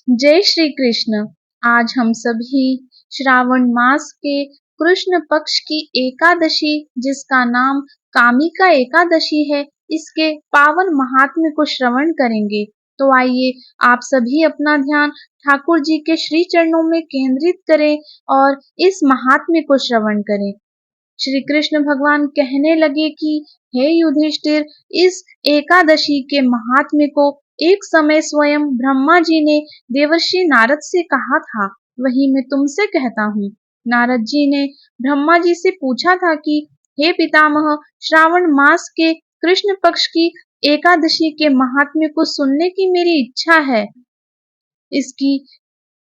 जय श्री कृष्ण। आज हम सभी श्रावण मास के कृष्ण पक्ष की एकादशी, जिसका नाम कामिका एकादशी है, इसके पावन महात्म्य को श्रवण करेंगे। तो आइए आप सभी अपना ध्यान ठाकुर जी के श्री चरणों में केंद्रित करें और इस महात्म्य को श्रवण करें। श्री कृष्ण भगवान कहने लगे कि हे युधिष्ठिर, इस एकादशी के महात्म्य को एक समय स्वयं ब्रह्मा जी ने देवर्षि नारद से कहा था, वही मैं तुमसे कहता हूँ। नारद जी ने ब्रह्मा जी से पूछा था कि हे पितामह, श्रावण मास के कृष्ण पक्ष की एकादशी के महात्म्य को सुनने की मेरी इच्छा है। इसकी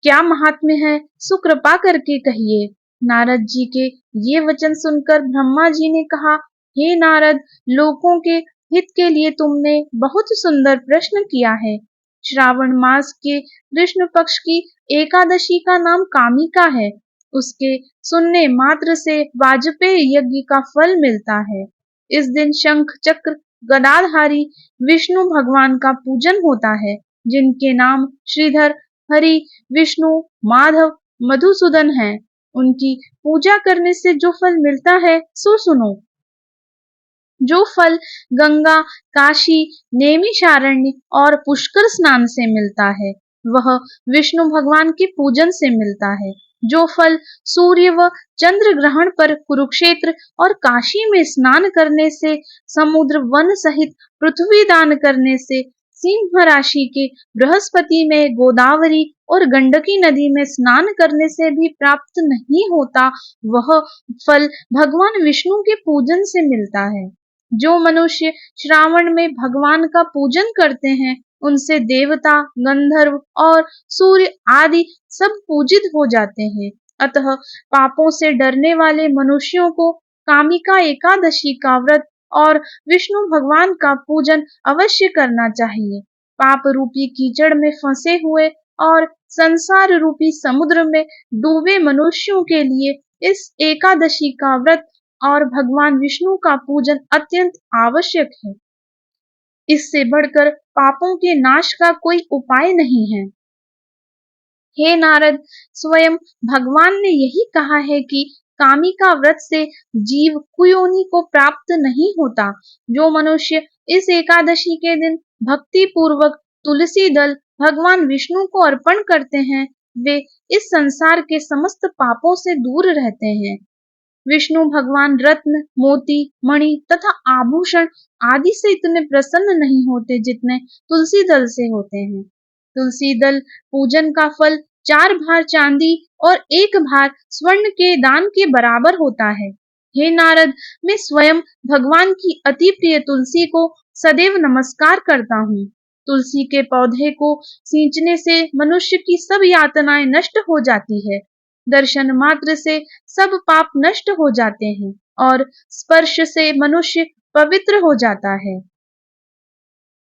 क्या महात्म्य है, सो कृपा करके कहिए। नारद जी के ये वचन सुनकर ब्रह्मा जी ने कहा, हे नारद, लोगों के हित के लिए तुमने बहुत सुंदर प्रश्न किया है। श्रावण मास के कृष्ण पक्ष की एकादशी का नाम कामिका है। उसके सुनने मात्र से वाजपेय यज्ञ का फल मिलता है। इस दिन शंख चक्र गदाधारी विष्णु भगवान का पूजन होता है, जिनके नाम श्रीधर, हरि, विष्णु, माधव, मधुसूदन हैं। उनकी पूजा करने से जो फल मिलता है सो सुनो। जो फल गंगा, काशी, नैमिषारण्य और पुष्कर स्नान से मिलता है, वह विष्णु भगवान के पूजन से मिलता है। जो फल सूर्य व चंद्र ग्रहण पर कुरुक्षेत्र और काशी में स्नान करने से, समुद्र वन सहित पृथ्वी दान करने से, सिंह राशि के बृहस्पति में गोदावरी और गंडकी नदी में स्नान करने से भी प्राप्त नहीं होता, वह फल भगवान विष्णु के पूजन से मिलता है। जो मनुष्य श्रावण में भगवान का पूजन करते हैं, उनसे देवता, गंधर्व और सूर्य आदि सब पूजित हो जाते हैं। अतः पापों से डरने वाले मनुष्यों को कामिका एकादशी का व्रत और विष्णु भगवान का पूजन अवश्य करना चाहिए। पाप रूपी कीचड़ में फंसे हुए और संसार रूपी समुद्र में डूबे मनुष्यों के लिए इस एकादशी का व्रत और भगवान विष्णु का पूजन अत्यंत आवश्यक है। इससे बढ़कर पापों के नाश का कोई उपाय नहीं है। हे नारद, स्वयं भगवान ने यही कहा है कि कामिका व्रत से जीव कुयोनि को प्राप्त नहीं होता। जो मनुष्य इस एकादशी के दिन भक्ति पूर्वक तुलसी दल भगवान विष्णु को अर्पण करते हैं, वे इस संसार के समस्त पापों से दूर रहते हैं। विष्णु भगवान रत्न, मोती, मणि तथा आभूषण आदि से इतने प्रसन्न नहीं होते जितने तुलसी दल से होते हैं। तुलसी दल पूजन का फल 4 भार चांदी और 1 भार स्वर्ण के दान के बराबर होता है। हे नारद, मैं स्वयं भगवान की अति प्रिय तुलसी को सदैव नमस्कार करता हूँ। तुलसी के पौधे को सींचने से मनुष्य की सब यातनाएं नष्ट हो जाती है। दर्शन मात्र से सब पाप नष्ट हो जाते हैं और स्पर्श से मनुष्य पवित्र हो जाता है।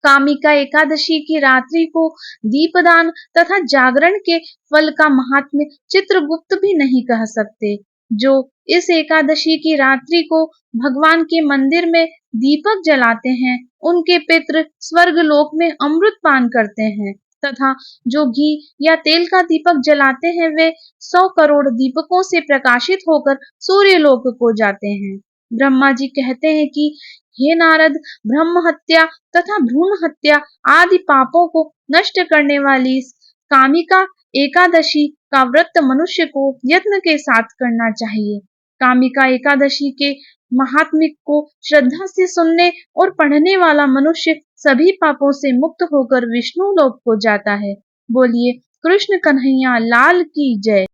कामिका एकादशी की रात्रि को दीपदान तथा जागरण के फल का महात्म्य चित्रगुप्त भी नहीं कह सकते। जो इस एकादशी की रात्रि को भगवान के मंदिर में दीपक जलाते हैं, उनके पितृ स्वर्ग लोक में अमृत पान करते हैं, तथा जो घी या तेल का दीपक जलाते हैं, वे 100 करोड़ दीपकों से प्रकाशित होकर सूर्य लोक को जाते हैं। ब्रह्मा जी कहते हैं कि हे नारद, ब्रह्म हत्या तथा भ्रूण हत्या आदि पापों को नष्ट करने वाली इस कामिका एकादशी का व्रत मनुष्य को यत्न के साथ करना चाहिए। कामिका एकादशी के महात्म्य को श्रद्धा से सुनने और पढ़ने वाला मनुष्य सभी पापों से मुक्त होकर विष्णु लोक को जाता है। बोलिए कृष्ण कन्हैया लाल की जय।